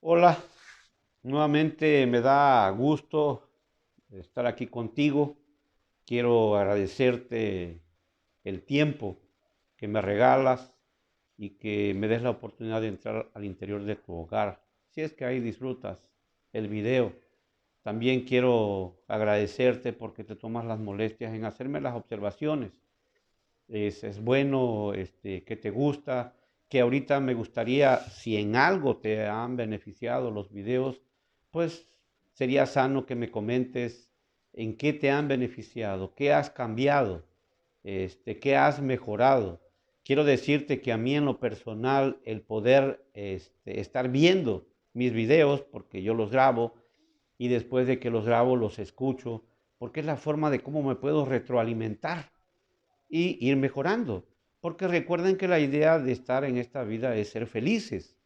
Hola, nuevamente me da gusto estar aquí contigo. Quiero agradecerte el tiempo que me regalas y que me des la oportunidad de entrar al interior de tu hogar. Si es que ahí disfrutas el video. También quiero agradecerte porque te tomas las molestias en hacerme las observaciones. Es bueno, que te gusta, que ahorita me gustaría, si en algo te han beneficiado los videos, pues sería sano que me comentes en qué te han beneficiado, qué has cambiado, qué has mejorado. Quiero decirte que a mí en lo personal el poder estar viendo mis videos, porque yo los grabo y después de que los grabo los escucho, porque es la forma de cómo me puedo retroalimentar y ir mejorando. Porque recuerden que la idea de estar en esta vida es ser felices,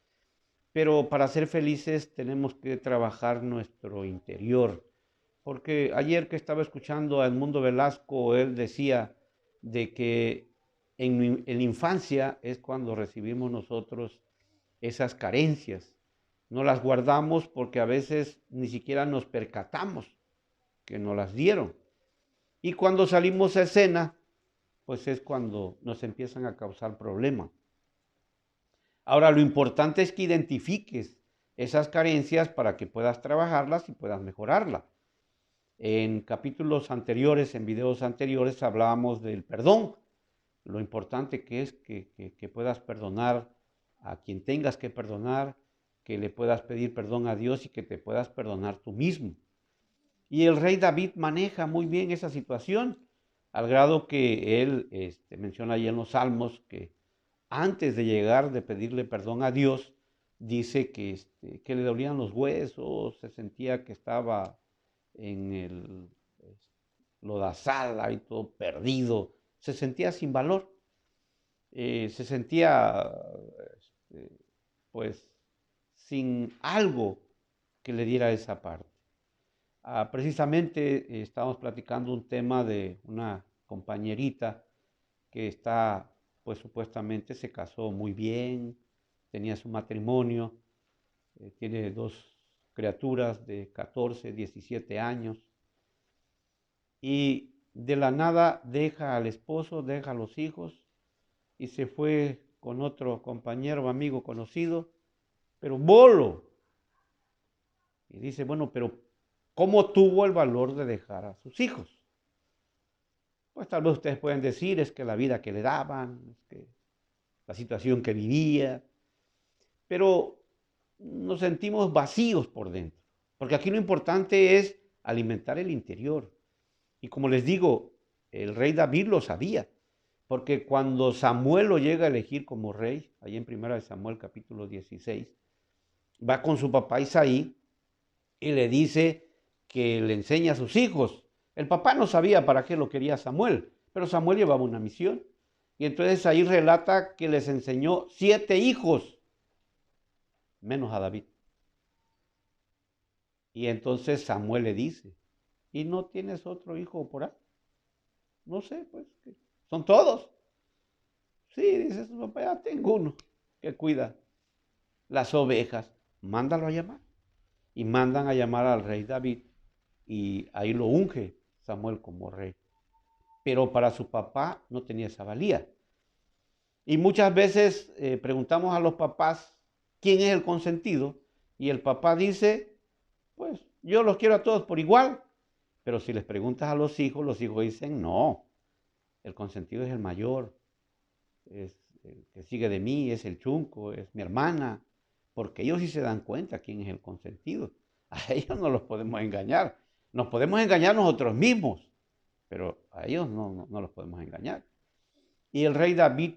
pero para ser felices tenemos que trabajar nuestro interior. Porque ayer que estaba escuchando a Edmundo Velasco, él decía de que en la infancia es cuando recibimos nosotros esas carencias. No las guardamos porque a veces ni siquiera nos percatamos que nos las dieron. Y cuando salimos a escena, pues es cuando nos empiezan a causar problemas. Ahora, lo importante es que identifiques esas carencias para que puedas trabajarlas y puedas mejorarlas. En capítulos anteriores, en videos anteriores, hablábamos del perdón, lo importante que es que puedas perdonar a quien tengas que perdonar, que le puedas pedir perdón a Dios y que te puedas perdonar tú mismo. Y el rey David maneja muy bien esa situación, al grado que él menciona ahí en los Salmos que antes de llegar de pedirle perdón a Dios, dice que le dolían los huesos, se sentía que estaba en el lodazal, ahí todo perdido, se sentía sin valor, se sentía pues sin algo que le diera esa parte. Precisamente estábamos platicando un tema de una compañerita que está, pues supuestamente se casó muy bien, tenía su matrimonio, tiene dos criaturas de 14, 17 años y de la nada deja al esposo, deja a los hijos y se fue con otro compañero, amigo conocido, pero bolo. Y dice, bueno, pero ¿cómo tuvo el valor de dejar a sus hijos? Pues tal vez ustedes pueden decir es que la vida que le daban, es que la situación que vivía, pero nos sentimos vacíos por dentro, porque aquí lo importante es alimentar el interior. Y como les digo, el rey David lo sabía, porque cuando Samuel lo llega a elegir como rey, ahí en 1 Samuel capítulo 16, va con su papá Isaí y le dice que le enseña a sus hijos. El papá no sabía para qué lo quería Samuel, pero Samuel llevaba una misión. Y entonces ahí relata que les enseñó 7 hijos, menos a David. Y entonces Samuel le dice, ¿y no tienes otro hijo por ahí? No sé, pues, son todos. Sí, dice su papá, ya tengo uno que cuida las ovejas. Mándalo a llamar. Y mandan a llamar al rey David y ahí lo unge Samuel como rey. Pero para su papá no tenía esa valía. Y muchas veces preguntamos a los papás quién es el consentido y el papá dice, pues yo los quiero a todos por igual. Pero si les preguntas a los hijos dicen, no, el consentido es el mayor, es el que sigue de mí, es el chunco, es mi hermana, porque ellos sí se dan cuenta quién es el consentido. A ellos no los podemos engañar. Nos podemos engañar nosotros mismos, pero a ellos no los podemos engañar. Y el rey David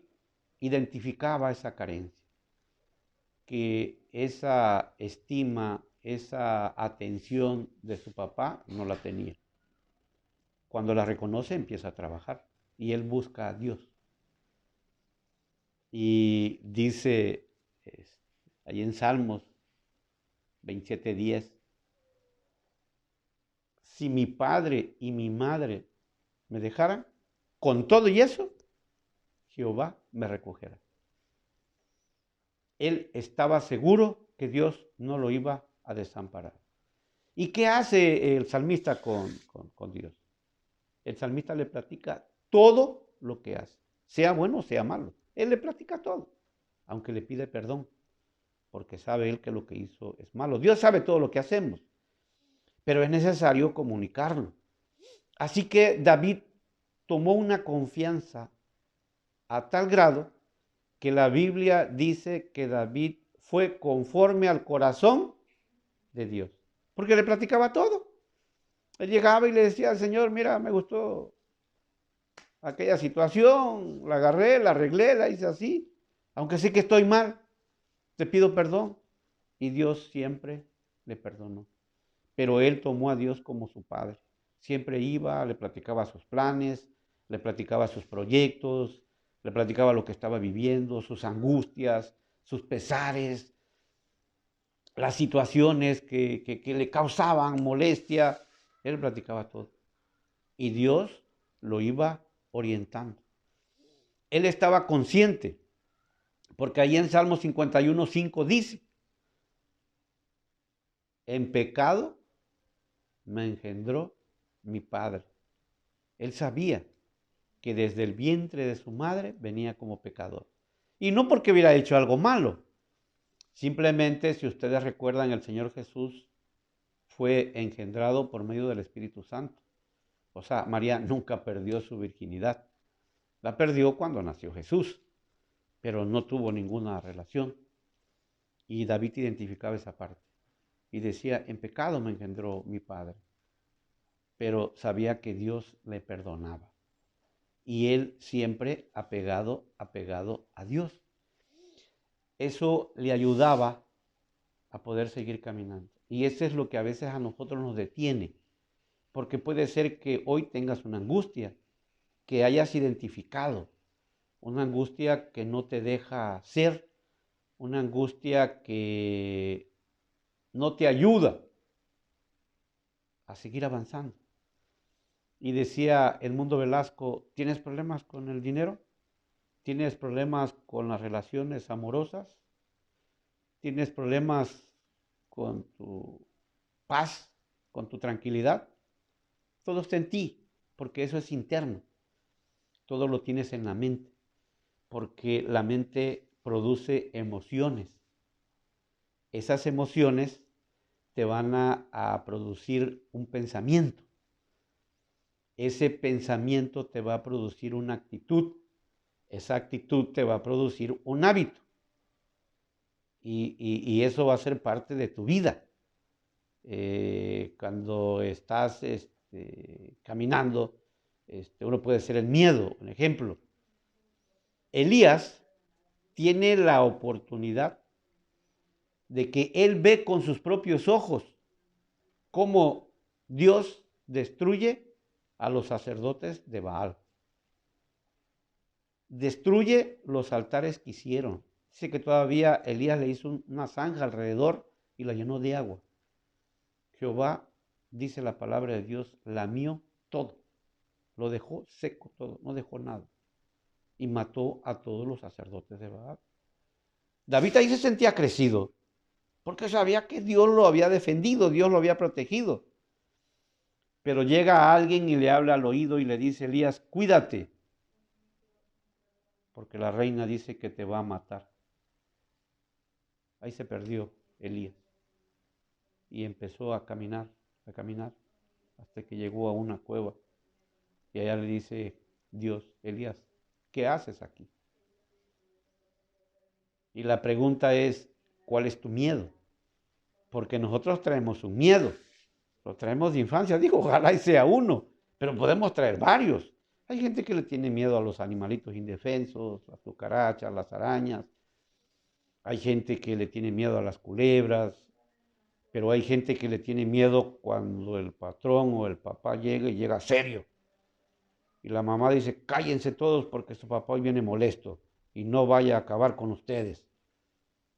identificaba esa carencia, que esa estima, esa atención de su papá no la tenía. Cuando la reconoce empieza a trabajar y él busca a Dios. Y dice ahí en Salmos 27:10, si mi padre y mi madre me dejaran, con todo y eso, Jehová me recogerá. Él estaba seguro que Dios no lo iba a desamparar. ¿Y qué hace el salmista con Dios? El salmista le platica todo lo que hace, sea bueno o sea malo. Él le platica todo, aunque le pide perdón, porque sabe él que lo que hizo es malo. Dios sabe todo lo que hacemos, pero es necesario comunicarlo. Así que David tomó una confianza a tal grado que la Biblia dice que David fue conforme al corazón de Dios, porque le platicaba todo. Él llegaba y le decía al Señor, mira, me gustó aquella situación, la agarré, la arreglé, la hice así, aunque sé que estoy mal, te pido perdón. Y Dios siempre le perdonó. Pero él tomó a Dios como su padre. Siempre iba, le platicaba sus planes, le platicaba sus proyectos, le platicaba lo que estaba viviendo, sus angustias, sus pesares, las situaciones que le causaban molestia. Él le platicaba todo. Y Dios lo iba orientando. Él estaba consciente, porque ahí en Salmo 51:5 dice, en pecado me engendró mi padre. Él sabía que desde el vientre de su madre venía como pecador. Y no porque hubiera hecho algo malo. Simplemente, si ustedes recuerdan, el Señor Jesús fue engendrado por medio del Espíritu Santo. O sea, María nunca perdió su virginidad. La perdió cuando nació Jesús, pero no tuvo ninguna relación. Y David identificaba esa parte. Y decía, en pecado me engendró mi padre. Pero sabía que Dios le perdonaba. Y él siempre apegado a Dios. Eso le ayudaba a poder seguir caminando. Y eso es lo que a veces a nosotros nos detiene. Porque puede ser que hoy tengas una angustia, que hayas identificado, una angustia que no te deja ser, una angustia que no te ayuda a seguir avanzando. Y decía Edmundo Velasco, ¿tienes problemas con el dinero? ¿Tienes problemas con las relaciones amorosas? ¿Tienes problemas con tu paz, con tu tranquilidad? Todo está en ti, porque eso es interno. Todo lo tienes en la mente, porque la mente produce emociones. Esas emociones te van a producir un pensamiento. Ese pensamiento te va a producir una actitud. Esa actitud te va a producir un hábito. Y eso va a ser parte de tu vida. Cuando estás caminando, uno puede ser el miedo, un ejemplo. Elías tiene la oportunidad de que él ve con sus propios ojos cómo Dios destruye a los sacerdotes de Baal. Destruye los altares que hicieron. Dice que todavía Elías le hizo una zanja alrededor y la llenó de agua. Jehová, dice la palabra de Dios, lamió todo. Lo dejó seco todo, no dejó nada. Y mató a todos los sacerdotes de Baal. David ahí se sentía crecido, porque sabía que Dios lo había defendido, Dios lo había protegido. Pero llega alguien y le habla al oído y le dice, Elías, cuídate, porque la reina dice que te va a matar. Ahí se perdió Elías. Y empezó a caminar, hasta que llegó a una cueva. Y allá le dice Dios, Elías, ¿qué haces aquí? Y la pregunta es, ¿cuál es tu miedo? Porque nosotros traemos un miedo. Lo traemos de infancia. Digo, ojalá y sea uno, pero podemos traer varios. Hay gente que le tiene miedo a los animalitos indefensos, las cucarachas, las arañas. Hay gente que le tiene miedo a las culebras. Pero hay gente que le tiene miedo cuando el patrón o el papá llega y llega serio. Y la mamá dice, cállense todos porque su papá hoy viene molesto y no vaya a acabar con ustedes.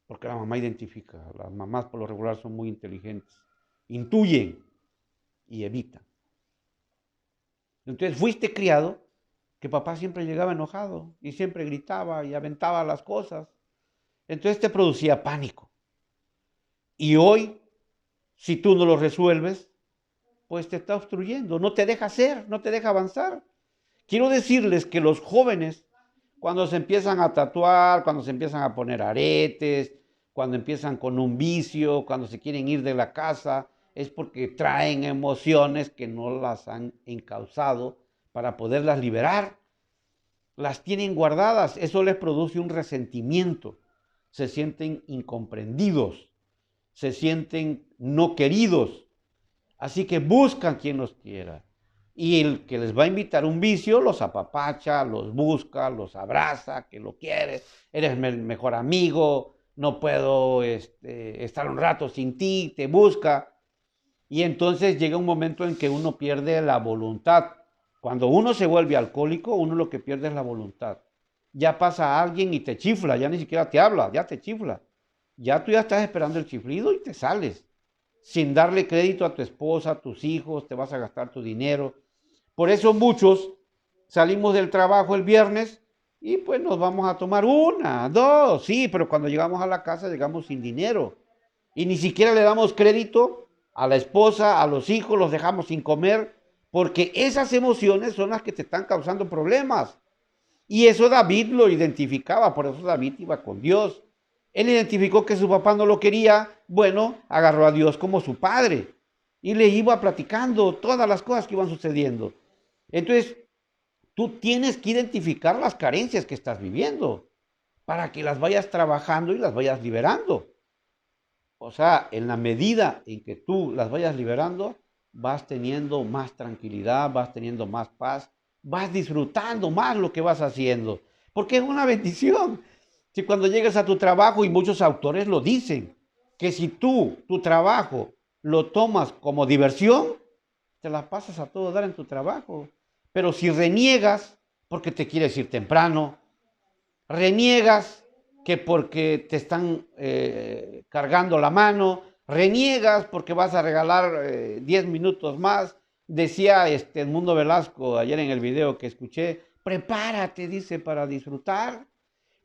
Porque la mamá identifica. Las mamás por lo regular son muy inteligentes. Intuyen y evitan. Entonces fuiste criado que papá siempre llegaba enojado y siempre gritaba y aventaba las cosas. Entonces te producía pánico. Y hoy, si tú no lo resuelves, pues te está obstruyendo, no te deja hacer, no te deja avanzar. Quiero decirles que los jóvenes, cuando se empiezan a tatuar, cuando se empiezan a poner aretes, cuando empiezan con un vicio, cuando se quieren ir de la casa, es porque traen emociones que no las han encauzado para poderlas liberar. Las tienen guardadas, eso les produce un resentimiento. Se sienten incomprendidos, se sienten no queridos. Así que buscan quien los quiera. Y el que les va a invitar un vicio, los apapacha, los busca, los abraza, que lo quieres, eres el mejor amigo, no puedo estar un rato sin ti, te busca. Y entonces llega un momento en que uno pierde la voluntad. Cuando uno se vuelve alcohólico, uno lo que pierde es la voluntad. Ya pasa alguien y te chifla, ya ni siquiera te habla, ya te chifla. Ya tú ya estás esperando el chiflido y te sales. Sin darle crédito a tu esposa, a tus hijos, te vas a gastar tu dinero. Por eso muchos salimos del trabajo el viernes y pues nos vamos a tomar una, dos, sí, pero cuando llegamos a la casa llegamos sin dinero. Y ni siquiera le damos crédito a la esposa, a los hijos, los dejamos sin comer, porque esas emociones son las que te están causando problemas. Y eso David lo identificaba, por eso David iba con Dios. Él identificó que su papá no lo quería, bueno, agarró a Dios como su padre y le iba platicando todas las cosas que iban sucediendo. Entonces, tú tienes que identificar las carencias que estás viviendo para que las vayas trabajando y las vayas liberando. O sea, en la medida en que tú las vayas liberando, vas teniendo más tranquilidad, vas teniendo más paz, vas disfrutando más lo que vas haciendo, porque es una bendición. Si cuando llegas a tu trabajo, y muchos autores lo dicen, que si tú, tu trabajo, lo tomas como diversión, te la pasas a todo dar en tu trabajo. Pero si reniegas porque te quieres ir temprano, reniegas que porque te están cargando la mano, reniegas porque vas a regalar 10 minutos más. Decía Edmundo Velasco ayer en el video que escuché, prepárate, dice, para disfrutar.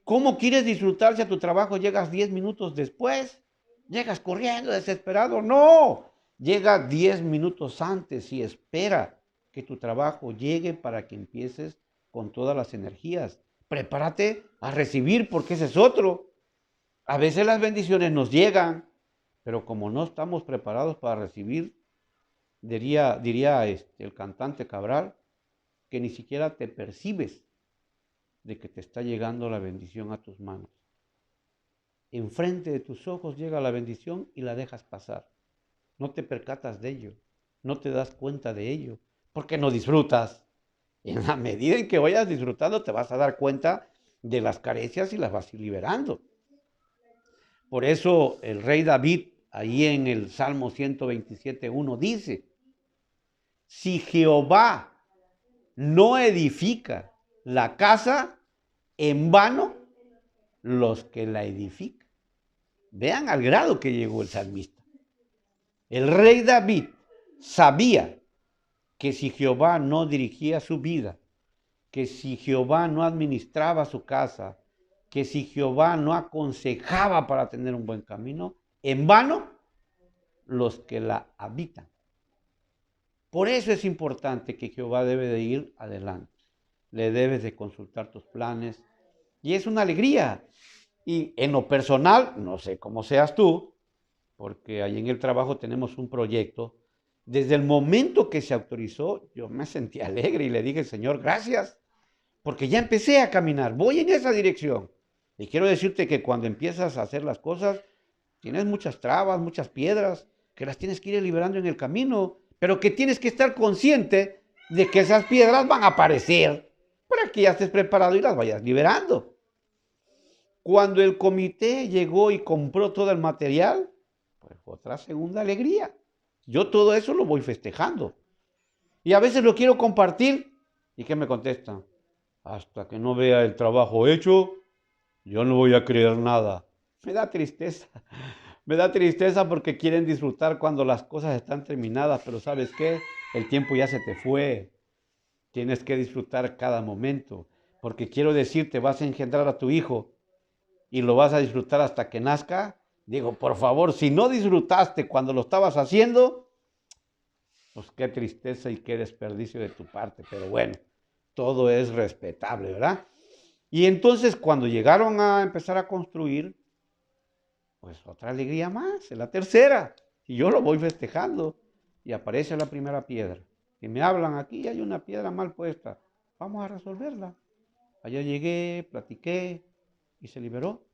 ¿Cómo quieres disfrutar si a tu trabajo llegas 10 minutos después? ¿Llegas corriendo, desesperado? No, llega 10 minutos antes y espera que tu trabajo llegue para que empieces con todas las energías. Prepárate a recibir porque ese es otro. A veces las bendiciones nos llegan, pero como no estamos preparados para recibir, diría el cantante Cabral, que ni siquiera te percibes de que te está llegando la bendición a tus manos. Enfrente de tus ojos llega la bendición y la dejas pasar. No te percatas de ello, no te das cuenta de ello, porque no disfrutas. En la medida en que vayas disfrutando, te vas a dar cuenta de las carencias y las vas a ir liberando. Por eso el rey David, ahí en el Salmo 127:1 dice, si Jehová no edifica la casa, en vano los que la edifican. Vean al grado que llegó el salmista. El rey David sabía que si Jehová no dirigía su vida, que si Jehová no administraba su casa, que si Jehová no aconsejaba para tener un buen camino, en vano los que la habitan. Por eso es importante que Jehová debe de ir adelante. Le debes de consultar tus planes y es una alegría. Y en lo personal, no sé cómo seas tú, porque ahí en el trabajo tenemos un proyecto. Desde el momento que se autorizó, yo me sentí alegre y le dije, Señor, gracias, porque ya empecé a caminar, voy en esa dirección. Y quiero decirte que cuando empiezas a hacer las cosas, tienes muchas trabas, muchas piedras, que las tienes que ir liberando en el camino, pero que tienes que estar consciente de que esas piedras van a aparecer para que ya estés preparado y las vayas liberando. Cuando el comité llegó y compró todo el material, pues otra segunda alegría. Yo todo eso lo voy festejando. Y a veces lo quiero compartir. ¿Y qué me contestan? Hasta que no vea el trabajo hecho, yo no voy a creer nada. Me da tristeza. Me da tristeza porque quieren disfrutar cuando las cosas están terminadas, pero ¿sabes qué? El tiempo ya se te fue. Tienes que disfrutar cada momento. Porque quiero decirte, vas a engendrar a tu hijo y lo vas a disfrutar hasta que nazca, Digo, por favor, si no disfrutaste cuando lo estabas haciendo, pues qué tristeza y qué desperdicio de tu parte. Pero bueno, todo es respetable, ¿verdad? Y entonces cuando llegaron a empezar a construir, pues otra alegría más, es la tercera. Y yo lo voy festejando. Y aparece la primera piedra. Y me hablan, aquí hay una piedra mal puesta. Vamos a resolverla. Allá llegué, platiqué y se liberó.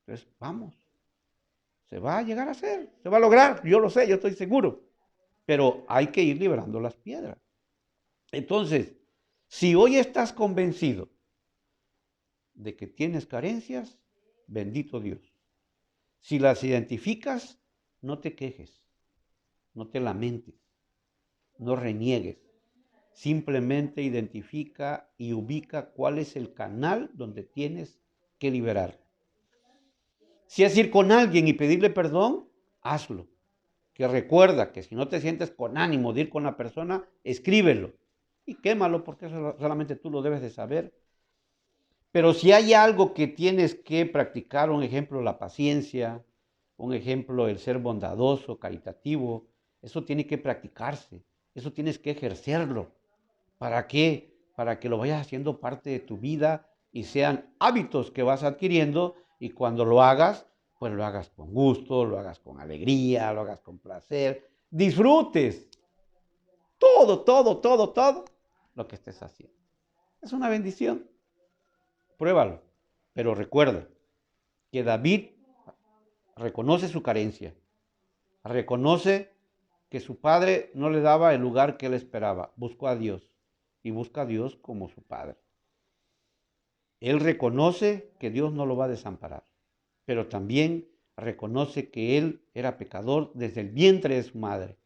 Entonces, vamos. Se va a llegar a hacer, se va a lograr. Yo lo sé, yo estoy seguro. Pero hay que ir liberando las piedras. Entonces, si hoy estás convencido de que tienes carencias, bendito Dios. Si las identificas, no te quejes, no te lamentes, no reniegues. Simplemente identifica y ubica cuál es el canal donde tienes que liberar. Si es ir con alguien y pedirle perdón, hazlo. Que recuerda que si no te sientes con ánimo de ir con la persona, escríbelo y quémalo porque eso solamente tú lo debes de saber. Pero si hay algo que tienes que practicar, un ejemplo, la paciencia, un ejemplo, el ser bondadoso, caritativo, eso tiene que practicarse, eso tienes que ejercerlo. ¿Para qué? Para que lo vayas haciendo parte de tu vida y sean hábitos que vas adquiriendo y cuando lo hagas, pues lo hagas con gusto, lo hagas con alegría, lo hagas con placer, disfrutes todo lo que estés haciendo. Es una bendición. Pruébalo. Pero recuerda que David reconoce su carencia, reconoce que su padre no le daba el lugar que él esperaba, buscó a Dios y busca a Dios como su padre. Él reconoce que Dios no lo va a desamparar, pero también reconoce que él era pecador desde el vientre de su madre.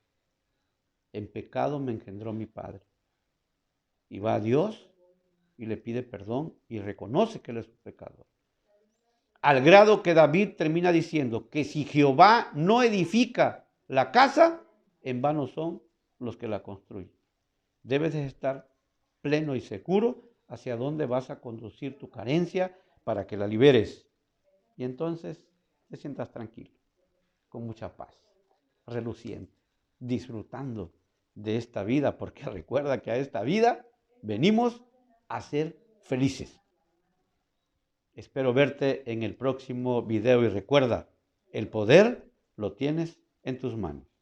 En pecado me engendró mi padre. Y va a Dios y le pide perdón y reconoce que él es un pecador. Al grado que David termina diciendo que si Jehová no edifica la casa, en vano son los que la construyen. Debes de estar pleno y seguro hacia dónde vas a conducir tu carencia para que la liberes. Y entonces te sientas tranquilo, con mucha paz, reluciente, disfrutando de esta vida, porque recuerda que a esta vida venimos a ser felices. Espero verte en el próximo video y recuerda, el poder lo tienes en tus manos.